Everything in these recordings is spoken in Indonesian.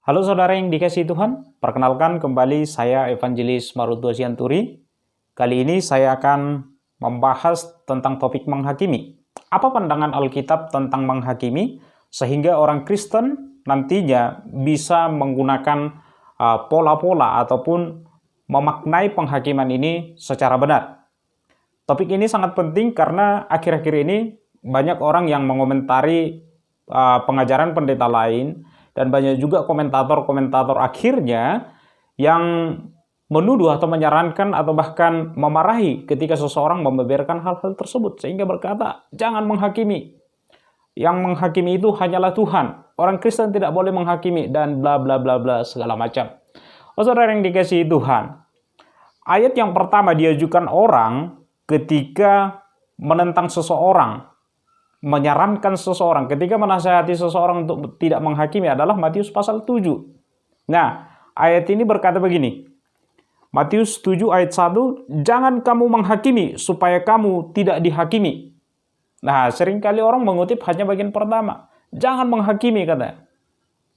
Halo saudara yang dikasihi Tuhan, perkenalkan kembali saya Evangelis Marutua Sianturi. Kali ini saya akan membahas tentang topik menghakimi. Apa pandangan Alkitab tentang menghakimi sehingga orang Kristen nantinya bisa menggunakan pola-pola ataupun memaknai penghakiman ini secara benar. Topik ini sangat penting karena akhir-akhir ini banyak orang yang mengomentari pengajaran pendeta lain, dan banyak juga komentator-komentator akhirnya yang menuduh atau menyarankan atau bahkan memarahi ketika seseorang membeberkan hal-hal tersebut, sehingga berkata, jangan menghakimi. Yang menghakimi itu hanyalah Tuhan. Orang Kristen tidak boleh menghakimi dan bla bla bla bla segala macam. Oh saudara yang dikasihi Tuhan, ayat yang pertama diajukan orang ketika menentang seseorang, menyarankan seseorang, ketika menasihati seseorang untuk tidak menghakimi adalah Matius pasal 7. Nah, ayat ini berkata begini. Matius 7 ayat 1, jangan kamu menghakimi supaya kamu tidak dihakimi. Nah, seringkali orang mengutip hanya bagian pertama. Jangan menghakimi katanya.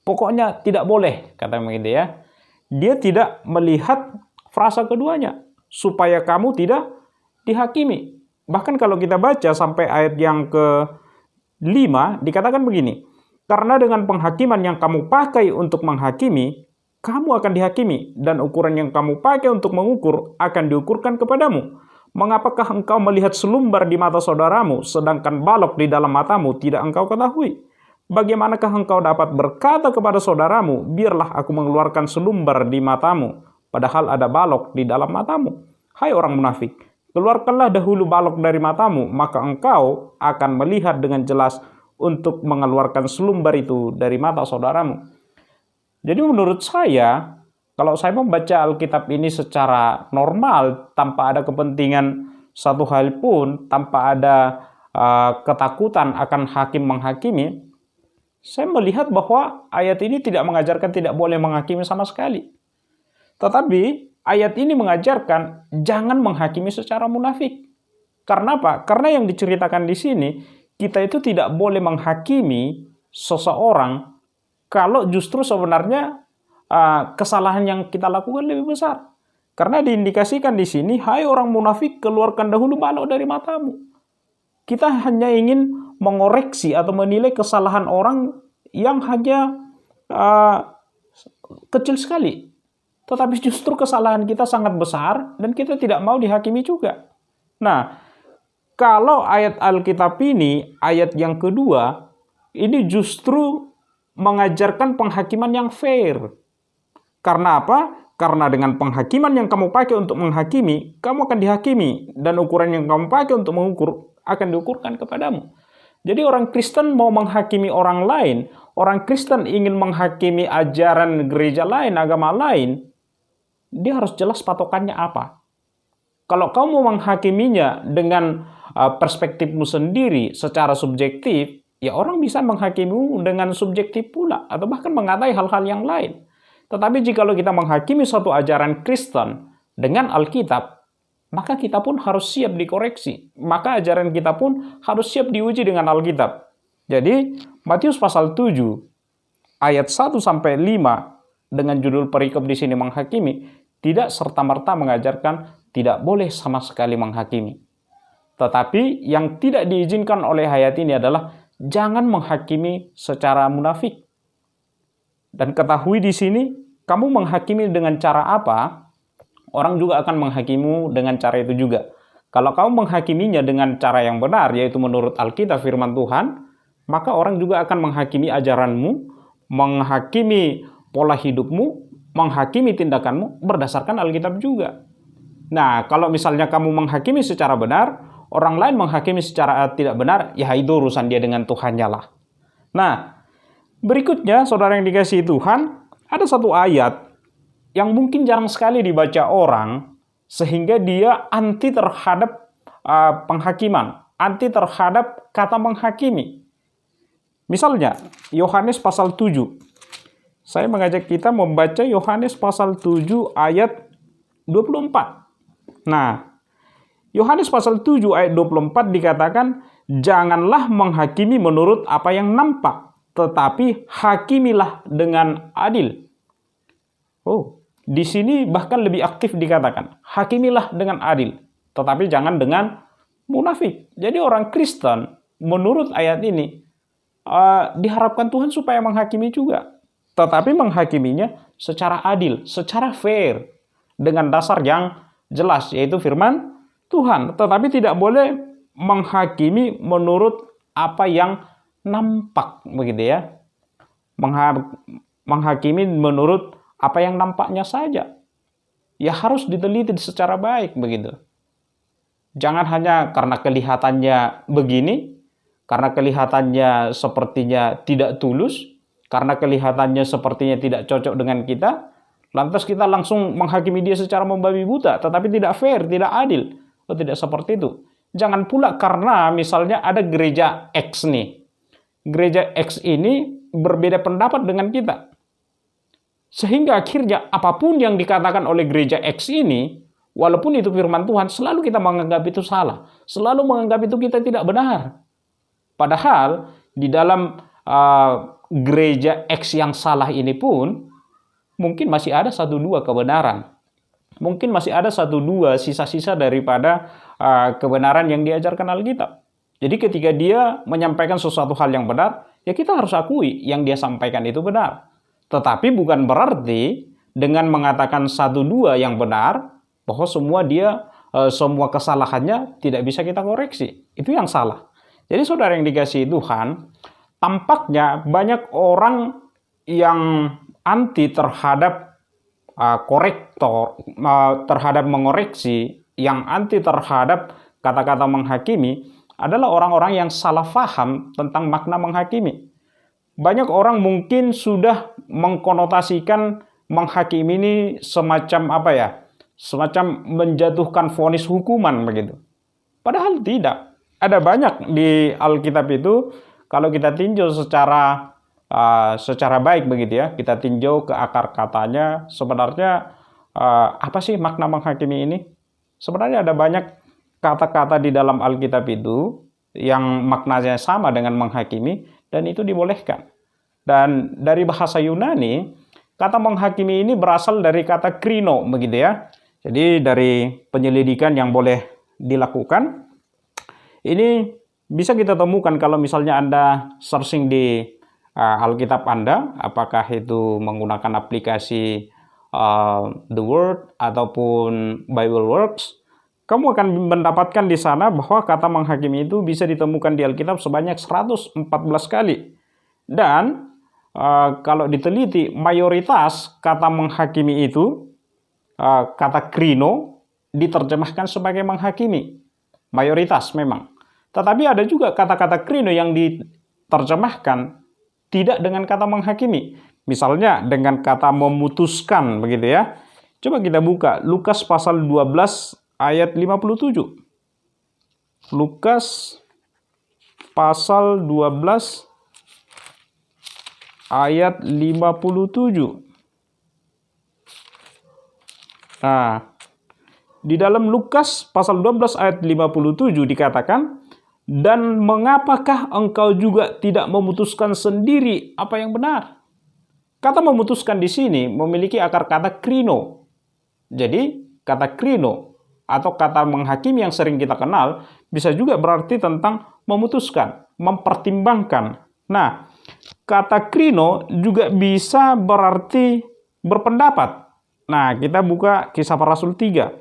Pokoknya tidak boleh, katanya begitu ya. Dia tidak melihat frasa keduanya, supaya kamu tidak dihakimi. Bahkan kalau kita baca sampai ayat yang ke-5, dikatakan begini, karena dengan penghakiman yang kamu pakai untuk menghakimi, kamu akan dihakimi, dan ukuran yang kamu pakai untuk mengukur akan diukurkan kepadamu. Mengapakah engkau melihat selumbar di mata saudaramu, sedangkan balok di dalam matamu tidak engkau ketahui? Bagaimanakah engkau dapat berkata kepada saudaramu, biarlah aku mengeluarkan selumbar di matamu, padahal ada balok di dalam matamu? Hai orang munafik, keluarkanlah dahulu balok dari matamu, maka engkau akan melihat dengan jelas untuk mengeluarkan selumbar itu dari mata saudaramu. Jadi menurut saya, kalau saya membaca Alkitab ini secara normal, tanpa ada kepentingan satu hal pun, tanpa ada ketakutan akan hakim menghakimi, saya melihat bahwa ayat ini tidak mengajarkan tidak boleh menghakimi sama sekali. Tetapi ayat ini mengajarkan jangan menghakimi secara munafik. Karena apa? Karena yang diceritakan di sini, kita itu tidak boleh menghakimi seseorang kalau justru sebenarnya kesalahan yang kita lakukan lebih besar. Karena diindikasikan di sini, hai orang munafik, keluarkan dahulu balok dari matamu. Kita hanya ingin mengoreksi atau menilai kesalahan orang yang hanya kecil sekali. Tetapi justru kesalahan kita sangat besar dan kita tidak mau dihakimi juga. Nah, kalau ayat Alkitab ini, ayat yang kedua, ini justru mengajarkan penghakiman yang fair. Karena apa? Karena dengan penghakiman yang kamu pakai untuk menghakimi, kamu akan dihakimi. Dan ukuran yang kamu pakai untuk mengukur akan diukurkan kepadamu. Jadi orang Kristen mau menghakimi orang lain, orang Kristen ingin menghakimi ajaran gereja lain, agama lain, dia harus jelas patokannya apa. Kalau kamu menghakiminya dengan perspektifmu sendiri secara subjektif, ya orang bisa menghakimimu dengan subjektif pula, atau bahkan mengatai hal-hal yang lain. Tetapi jika kita menghakimi suatu ajaran Kristen dengan Alkitab, maka kita pun harus siap dikoreksi. Maka ajaran kita pun harus siap diuji dengan Alkitab. Jadi, Matius pasal 7, ayat 1-5, dengan judul perikop di sini menghakimi, tidak serta-merta mengajarkan tidak boleh sama sekali menghakimi. Tetapi yang tidak diizinkan oleh ayat ini adalah jangan menghakimi secara munafik. Dan ketahui di sini, kamu menghakimi dengan cara apa, orang juga akan menghakimimu dengan cara itu juga. Kalau kamu menghakiminya dengan cara yang benar, yaitu menurut Alkitab firman Tuhan, maka orang juga akan menghakimi ajaranmu, menghakimi pola hidupmu, menghakimi tindakanmu berdasarkan Alkitab juga. Nah, kalau misalnya kamu menghakimi secara benar, orang lain menghakimi secara tidak benar, ya itu urusan dia dengan Tuhannya lah. Nah, berikutnya, saudara yang dikasihi Tuhan, ada satu ayat yang mungkin jarang sekali dibaca orang, sehingga dia anti terhadap penghakiman, anti terhadap kata menghakimi. Misalnya, Yohanes pasal 7. Saya mengajak kita membaca Yohanes pasal 7 ayat 24. Nah, Yohanes pasal 7 ayat 24 dikatakan, janganlah menghakimi menurut apa yang nampak, tetapi hakimilah dengan adil. Oh, di sini bahkan lebih aktif dikatakan, hakimilah dengan adil, tetapi jangan dengan munafik. Jadi orang Kristen menurut ayat ini diharapkan Tuhan supaya menghakimi juga, tetapi menghakiminya secara adil, secara fair, dengan dasar yang jelas, yaitu firman Tuhan. Tetapi tidak boleh menghakimi menurut apa yang nampak, begitu ya. Menghakimi menurut apa yang nampaknya saja. Ya harus diteliti secara baik, begitu. Jangan hanya karena kelihatannya begini, karena kelihatannya sepertinya tidak tulus, karena kelihatannya sepertinya tidak cocok dengan kita, lantas kita langsung menghakimi dia secara membabi buta, tetapi tidak fair, tidak adil. Oh, tidak seperti itu. Jangan pula karena misalnya ada gereja X nih. Gereja X ini berbeda pendapat dengan kita. Sehingga akhirnya apapun yang dikatakan oleh gereja X ini, walaupun itu firman Tuhan, selalu kita menganggap itu salah. Selalu menganggap itu kita tidak benar. Padahal di dalam gereja X yang salah ini pun, mungkin masih ada 1-2 kebenaran. Mungkin masih ada 1-2 sisa-sisa daripada kebenaran yang diajarkan Alkitab. Jadi ketika dia menyampaikan sesuatu hal yang benar, ya kita harus akui yang dia sampaikan itu benar. Tetapi bukan berarti dengan mengatakan 1-2 yang benar, bahwa semua kesalahannya tidak bisa kita koreksi. Itu yang salah. Jadi saudara yang dikasihi Tuhan, tampaknya banyak orang yang anti terhadap korektor, terhadap mengoreksi, yang anti terhadap kata-kata menghakimi, adalah orang-orang yang salah faham tentang makna menghakimi. Banyak orang mungkin sudah mengkonotasikan menghakimi ini semacam semacam menjatuhkan vonis hukuman begitu. Padahal tidak. Ada banyak di Alkitab itu, kalau kita tinjau secara baik begitu ya, kita tinjau ke akar katanya, sebenarnya apa sih makna menghakimi ini? Sebenarnya ada banyak kata-kata di dalam Alkitab itu yang maknanya sama dengan menghakimi, dan itu dibolehkan. Dan dari bahasa Yunani, kata menghakimi ini berasal dari kata krino begitu ya. Jadi dari penyelidikan yang boleh dilakukan, ini bisa kita temukan kalau misalnya Anda searching di Alkitab Anda, apakah itu menggunakan aplikasi The Word ataupun Bible Works, kamu akan mendapatkan di sana bahwa kata menghakimi itu bisa ditemukan di Alkitab sebanyak 114 kali. Dan kalau diteliti, mayoritas kata menghakimi itu, kata krino, diterjemahkan sebagai menghakimi. Mayoritas memang. Tetapi ada juga kata-kata krino yang diterjemahkan tidak dengan kata menghakimi. Misalnya dengan kata memutuskan begitu ya. Coba kita buka Lukas pasal 12 ayat 57. Lukas pasal 12 ayat 57. Nah, di dalam Lukas pasal 12 ayat 57 dikatakan, dan mengapakah engkau juga tidak memutuskan sendiri apa yang benar? Kata memutuskan di sini memiliki akar kata krino. Jadi, kata krino atau kata menghakimi yang sering kita kenal bisa juga berarti tentang memutuskan, mempertimbangkan. Nah, kata krino juga bisa berarti berpendapat. Nah, kita buka Kisah Para Rasul 3.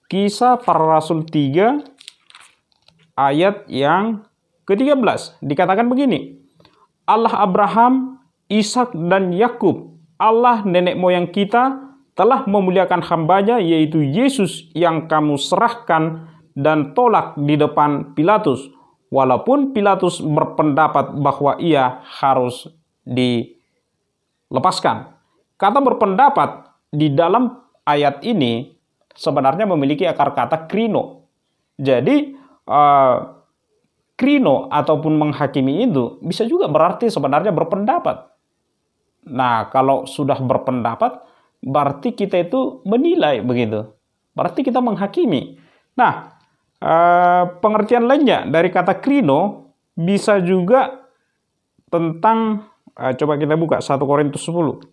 Kisah Para Rasul 3 ayat yang ke-13. Dikatakan begini, Allah Abraham, Ishak dan Yakub, Allah nenek moyang kita, telah memuliakan hambanya, yaitu Yesus yang kamu serahkan dan tolak di depan Pilatus, walaupun Pilatus berpendapat bahwa ia harus dilepaskan. Kata berpendapat di dalam ayat ini sebenarnya memiliki akar kata krino. Jadi krino ataupun menghakimi itu bisa juga berarti sebenarnya berpendapat. Nah, kalau sudah berpendapat, berarti kita itu menilai begitu. Berarti kita menghakimi. Nah, pengertian lainnya dari kata krino bisa juga tentang coba kita buka 1 Korintus 10.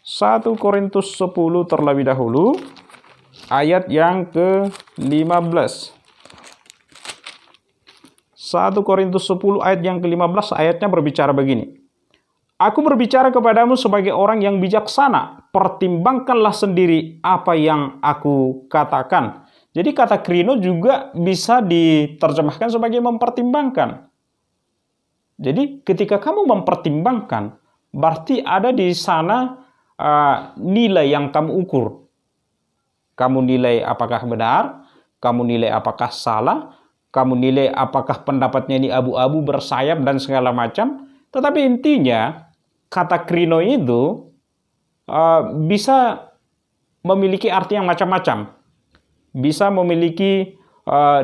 1 Korintus 10 terlebih dahulu, ayat yang ke-15. 1 Korintus 10 ayat yang ke-15, ayatnya berbicara begini. Aku berbicara kepadamu sebagai orang yang bijaksana, pertimbangkanlah sendiri apa yang aku katakan. Jadi kata krino juga bisa diterjemahkan sebagai mempertimbangkan. Jadi ketika kamu mempertimbangkan, berarti ada di sana nilai yang kamu ukur. Kamu nilai apakah benar, kamu nilai apakah salah, kamu nilai apakah pendapatnya ini abu-abu, bersayap, dan segala macam. Tetapi intinya, kata krino itu bisa memiliki arti yang macam-macam. Bisa memiliki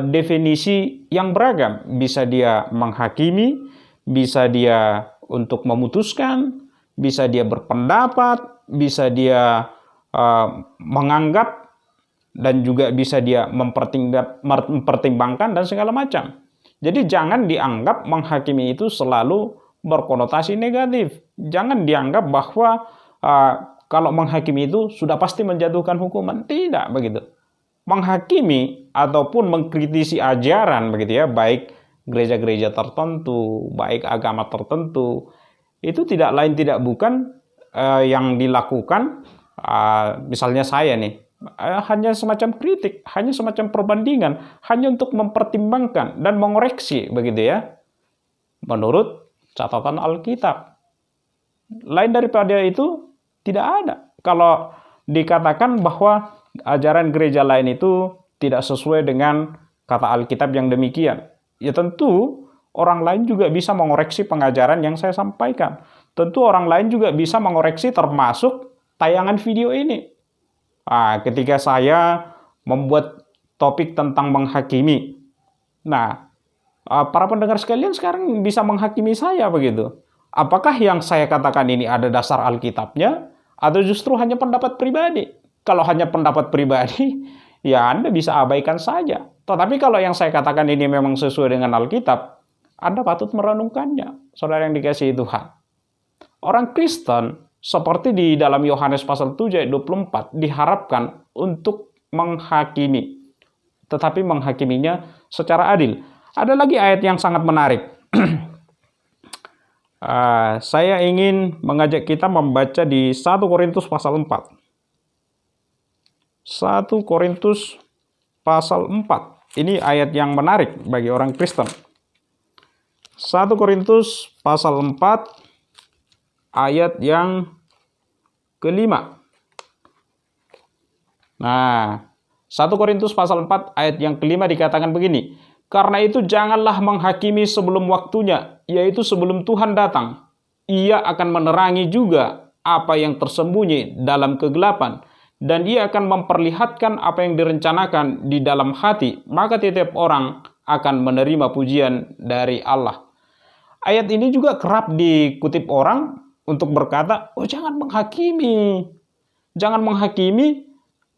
definisi yang beragam. Bisa dia menghakimi, bisa dia untuk memutuskan, bisa dia berpendapat, bisa dia menganggap, dan juga bisa dia mempertimbangkan dan segala macam. Jadi jangan dianggap menghakimi itu selalu berkonotasi negatif. Jangan dianggap bahwa kalau menghakimi itu sudah pasti menjatuhkan hukuman. Tidak begitu. Menghakimi ataupun mengkritisi ajaran begitu ya, baik gereja-gereja tertentu, baik agama tertentu, itu tidak lain tidak bukan yang dilakukan, misalnya saya nih, hanya semacam kritik, hanya semacam perbandingan, hanya untuk mempertimbangkan dan mengoreksi begitu ya, menurut catatan Alkitab. Lain daripada itu tidak ada. Kalau dikatakan bahwa ajaran gereja lain itu tidak sesuai dengan kata Alkitab yang demikian, ya tentu orang lain juga bisa mengoreksi pengajaran yang saya sampaikan. Tentu orang lain juga bisa mengoreksi termasuk tayangan video ini. Ketika saya membuat topik tentang menghakimi, para pendengar sekalian sekarang bisa menghakimi saya begitu. Apakah yang saya katakan ini ada dasar Alkitabnya, atau justru hanya pendapat pribadi? Kalau hanya pendapat pribadi, ya Anda bisa abaikan saja. Tetapi kalau yang saya katakan ini memang sesuai dengan Alkitab, Anda patut merenungkannya, saudara yang dikasihi Tuhan. Orang Kristen, seperti di dalam Yohanes pasal 7 ayat 24, diharapkan untuk menghakimi, tetapi menghakiminya secara adil. Ada lagi ayat yang sangat menarik. Saya ingin mengajak kita membaca di 1 Korintus pasal 4. 1 Korintus pasal 4. Ini ayat yang menarik bagi orang Kristen. 1 Korintus pasal 4 ayat yang kelima. 1 Korintus pasal 4 ayat yang kelima dikatakan begini. Karena itu janganlah menghakimi sebelum waktunya, yaitu sebelum Tuhan datang. Ia akan menerangi juga apa yang tersembunyi dalam kegelapan, dan ia akan memperlihatkan apa yang direncanakan di dalam hati, maka tiap orang akan menerima pujian dari Allah. Ayat ini juga kerap dikutip orang untuk berkata, jangan menghakimi. Jangan menghakimi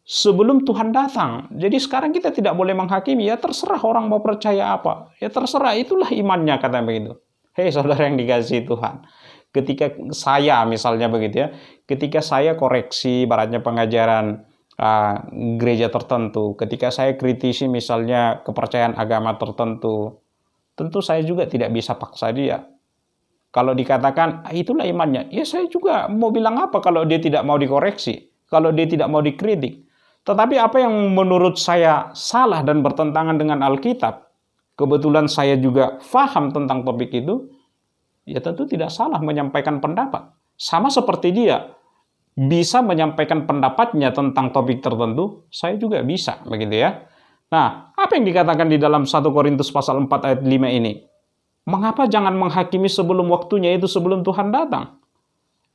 sebelum Tuhan datang. Jadi sekarang kita tidak boleh menghakimi, ya terserah orang mau percaya apa. Ya terserah, itulah imannya, kata begitu. Hei saudara yang dikasihi Tuhan. Ketika saya misalnya begitu ya, ketika saya koreksi baratnya pengajaran gereja tertentu, ketika saya kritisi misalnya kepercayaan agama tertentu, tentu saya juga tidak bisa paksa dia. Kalau dikatakan itulah imannya, ya saya juga mau bilang apa kalau dia tidak mau dikoreksi, kalau dia tidak mau dikritik. Tetapi apa yang menurut saya salah dan bertentangan dengan Alkitab, kebetulan saya juga paham tentang topik itu, ya tentu tidak salah menyampaikan pendapat. Sama seperti dia bisa menyampaikan pendapatnya tentang topik tertentu, saya juga bisa, begitu ya. Nah, apa yang dikatakan di dalam 1 Korintus pasal 4 ayat 5 ini? Mengapa jangan menghakimi sebelum waktunya, itu sebelum Tuhan datang?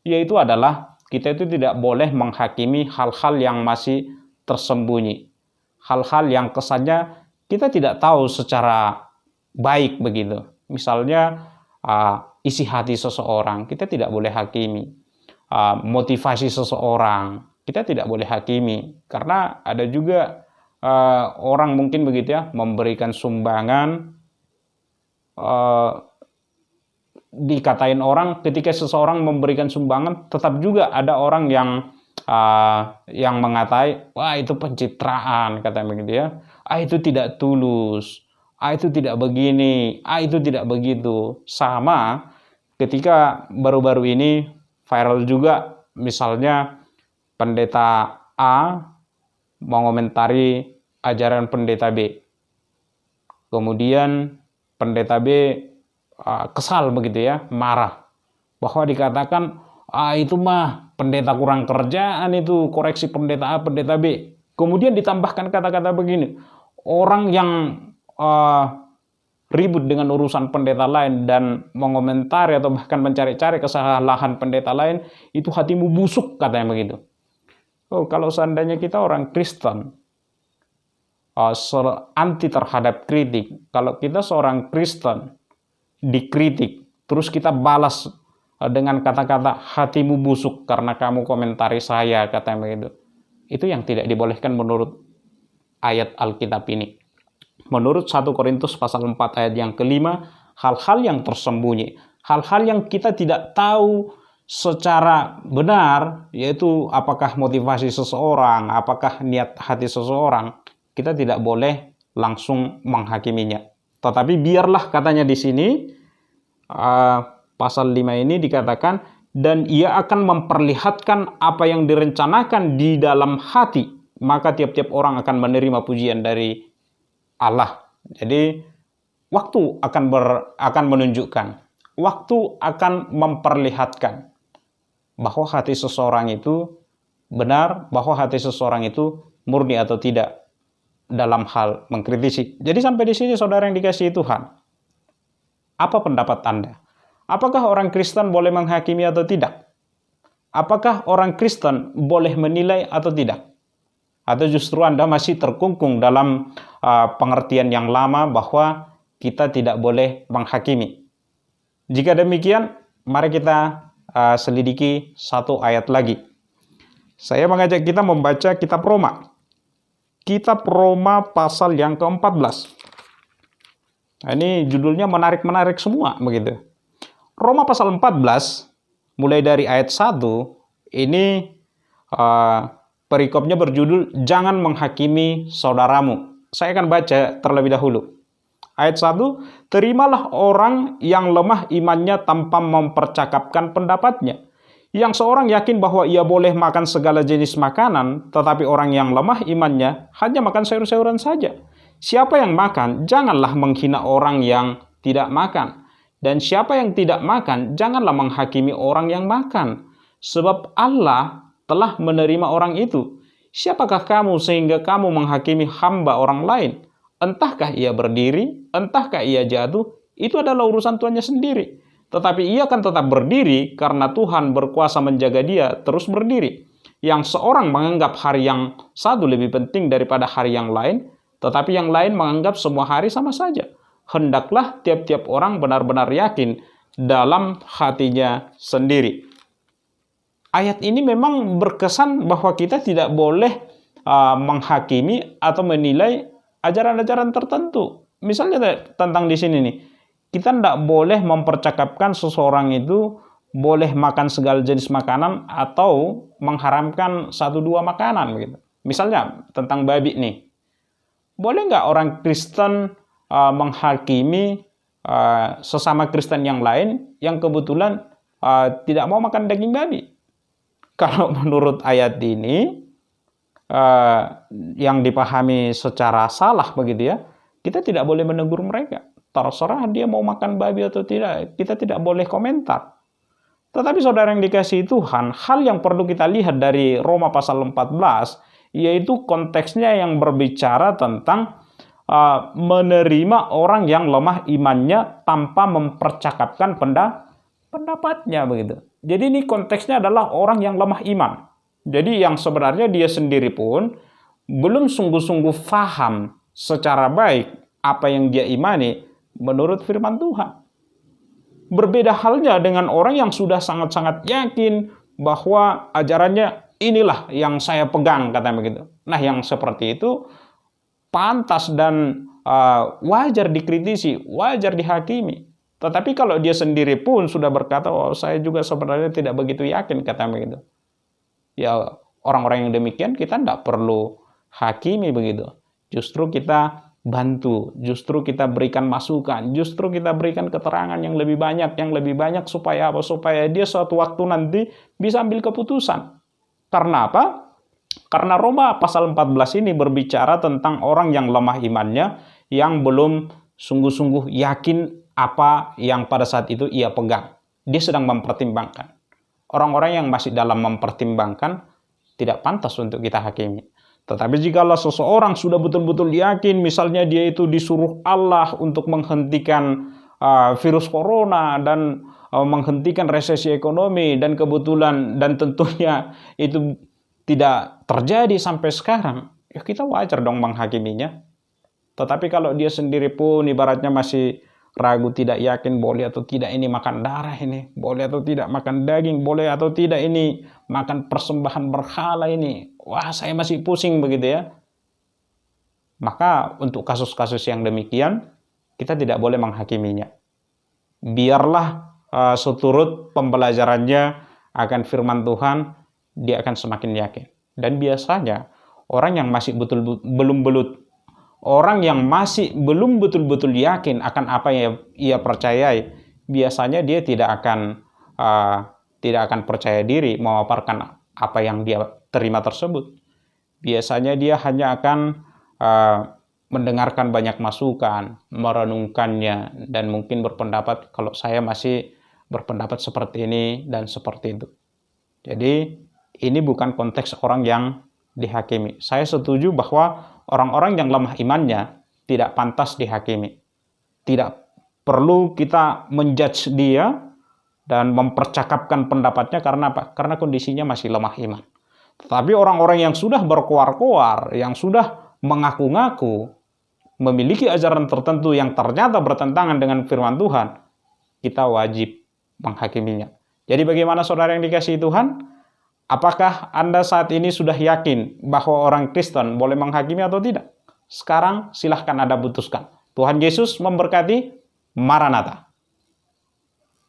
Yaitu adalah kita itu tidak boleh menghakimi hal-hal yang masih tersembunyi. Hal-hal yang kesannya kita tidak tahu secara baik begitu. Misalnya isi hati seseorang, kita tidak boleh hakimi. Motivasi seseorang, kita tidak boleh hakimi. Karena ada juga orang mungkin begitu ya, memberikan sumbangan dikatain orang ketika seseorang memberikan sumbangan, tetap juga ada orang yang mengatai, wah itu pencitraan, katanya begitu ya. Itu tidak tulus. Itu tidak begini. Itu tidak begitu. Sama ketika baru-baru ini viral juga, misalnya pendeta A mengomentari ajaran pendeta B. Kemudian pendeta B kesal begitu ya, marah. Bahwa dikatakan, itu mah pendeta kurang kerjaan itu, koreksi pendeta A, pendeta B. Kemudian ditambahkan kata-kata begini, orang yang ribut dengan urusan pendeta lain dan mengomentari atau bahkan mencari-cari kesalahan pendeta lain, itu hatimu busuk, katanya begitu. Kalau seandainya kita orang Kristen, anti terhadap kritik, kalau kita seorang Kristen dikritik, terus kita balas dengan kata-kata hatimu busuk karena kamu komentari saya, katanya begitu. Itu yang tidak dibolehkan menurut ayat Alkitab ini. Menurut 1 Korintus pasal 4 ayat yang kelima, hal-hal yang tersembunyi, hal-hal yang kita tidak tahu secara benar, yaitu apakah motivasi seseorang, apakah niat hati seseorang, kita tidak boleh langsung menghakiminya. Tetapi biarlah, katanya di sini, pasal 5 ini dikatakan, dan ia akan memperlihatkan apa yang direncanakan di dalam hati, maka tiap-tiap orang akan menerima pujian dari Allah. Jadi waktu akan menunjukkan, waktu akan memperlihatkan bahwa hati seseorang itu benar, bahwa hati seseorang itu murni atau tidak dalam hal mengkritisi. Jadi sampai di sini saudara yang dikasihi Tuhan, apa pendapat Anda? Apakah orang Kristen boleh menghakimi atau tidak? Apakah orang Kristen boleh menilai atau tidak? Atau justru Anda masih terkungkung dalam pengertian yang lama bahwa kita tidak boleh menghakimi? Jika demikian, mari kita selidiki satu ayat lagi. Saya mengajak kita membaca kitab Roma. Kitab Roma pasal yang ke-14. Ini judulnya menarik-menarik semua begitu. Roma pasal 14 mulai dari ayat 1 ini perikopnya berjudul jangan menghakimi saudaramu. Saya akan baca terlebih dahulu. Ayat 1, terimalah orang yang lemah imannya tanpa mempercakapkan pendapatnya. Yang seorang yakin bahwa ia boleh makan segala jenis makanan, tetapi orang yang lemah imannya hanya makan sayur-sayuran saja. Siapa yang makan, janganlah menghina orang yang tidak makan. Dan siapa yang tidak makan, janganlah menghakimi orang yang makan. Sebab Allah telah menerima orang itu. Siapakah kamu sehingga kamu menghakimi hamba orang lain? Entahkah ia berdiri, entahkah ia jatuh, itu adalah urusan tuannya sendiri. Tetapi ia akan tetap berdiri karena Tuhan berkuasa menjaga dia terus berdiri. Yang seorang menganggap hari yang satu lebih penting daripada hari yang lain, tetapi yang lain menganggap semua hari sama saja. Hendaklah tiap-tiap orang benar-benar yakin dalam hatinya sendiri. Ayat ini memang berkesan bahwa kita tidak boleh menghakimi atau menilai ajaran-ajaran tertentu. Misalnya tentang di sini nih, kita tidak boleh mempercakapkan seseorang itu boleh makan segala jenis makanan atau mengharamkan 1-2 makanan begitu. Misalnya tentang babi nih, boleh nggak orang Kristen menghakimi sesama Kristen yang lain yang kebetulan tidak mau makan daging babi? Kalau menurut ayat ini yang dipahami secara salah begitu ya, kita tidak boleh menegur mereka. Terserah dia mau makan babi atau tidak, kita tidak boleh komentar. Tetapi saudara yang dikasihi Tuhan, hal yang perlu kita lihat dari Roma pasal 14, yaitu konteksnya yang berbicara tentang menerima orang yang lemah imannya tanpa mempercakapkan pendapatnya begitu. Jadi ini konteksnya adalah orang yang lemah iman. Jadi yang sebenarnya dia sendiri pun belum sungguh-sungguh faham secara baik apa yang dia imani menurut firman Tuhan. Berbeda halnya dengan orang yang sudah sangat-sangat yakin bahwa ajarannya inilah yang saya pegang, katanya begitu. Nah, yang seperti itu pantas dan wajar dikritisi, wajar dihakimi. Tetapi kalau dia sendiri pun sudah berkata, oh saya juga sebenarnya tidak begitu yakin, kata begitu. Ya orang-orang yang demikian kita tidak perlu hakimi begitu. Justru kita bantu, justru kita berikan masukan, justru kita berikan keterangan yang lebih banyak supaya apa? Supaya dia suatu waktu nanti bisa ambil keputusan. Karena apa? Karena Roma pasal 14 ini berbicara tentang orang yang lemah imannya, yang belum sungguh-sungguh yakin apa yang pada saat itu ia pegang. Dia sedang mempertimbangkan. Orang-orang yang masih dalam mempertimbangkan tidak pantas untuk kita hakimi. Tetapi jikalau seseorang sudah betul-betul yakin, misalnya dia itu disuruh Allah untuk menghentikan virus corona dan menghentikan resesi ekonomi, dan kebetulan dan tentunya itu tidak terjadi sampai sekarang, ya kita wajar dong menghakiminya. Tetapi kalau dia sendiri pun ibaratnya masih ragu, tidak yakin boleh atau tidak ini makan darah ini, boleh atau tidak makan daging, boleh atau tidak ini makan persembahan berhala ini, wah saya masih pusing begitu ya. Maka untuk kasus-kasus yang demikian kita tidak boleh menghakiminya. Biarlah seturut pembelajarannya akan firman Tuhan, dia akan semakin yakin. Dan biasanya orang yang masih orang yang masih belum betul-betul yakin akan apa yang ia percayai, biasanya dia tidak akan percaya diri memaparkan apa yang dia terima tersebut. Biasanya dia hanya akan mendengarkan banyak masukan, merenungkannya, dan mungkin berpendapat kalau saya masih berpendapat seperti ini dan seperti itu. Jadi ini bukan konteks orang yang dihakimi. Saya setuju bahwa orang-orang yang lemah imannya tidak pantas dihakimi. Tidak perlu kita menjudge dia dan mempercakapkan pendapatnya karena apa? Karena kondisinya masih lemah iman. Tetapi orang-orang yang sudah berkoar-koar, yang sudah mengaku-ngaku, memiliki ajaran tertentu yang ternyata bertentangan dengan firman Tuhan, kita wajib menghakiminya. Jadi bagaimana saudara yang dikasihi Tuhan? Apakah Anda saat ini sudah yakin bahwa orang Kristen boleh menghakimi atau tidak? Sekarang silahkan Anda putuskan. Tuhan Yesus memberkati. Maranatha.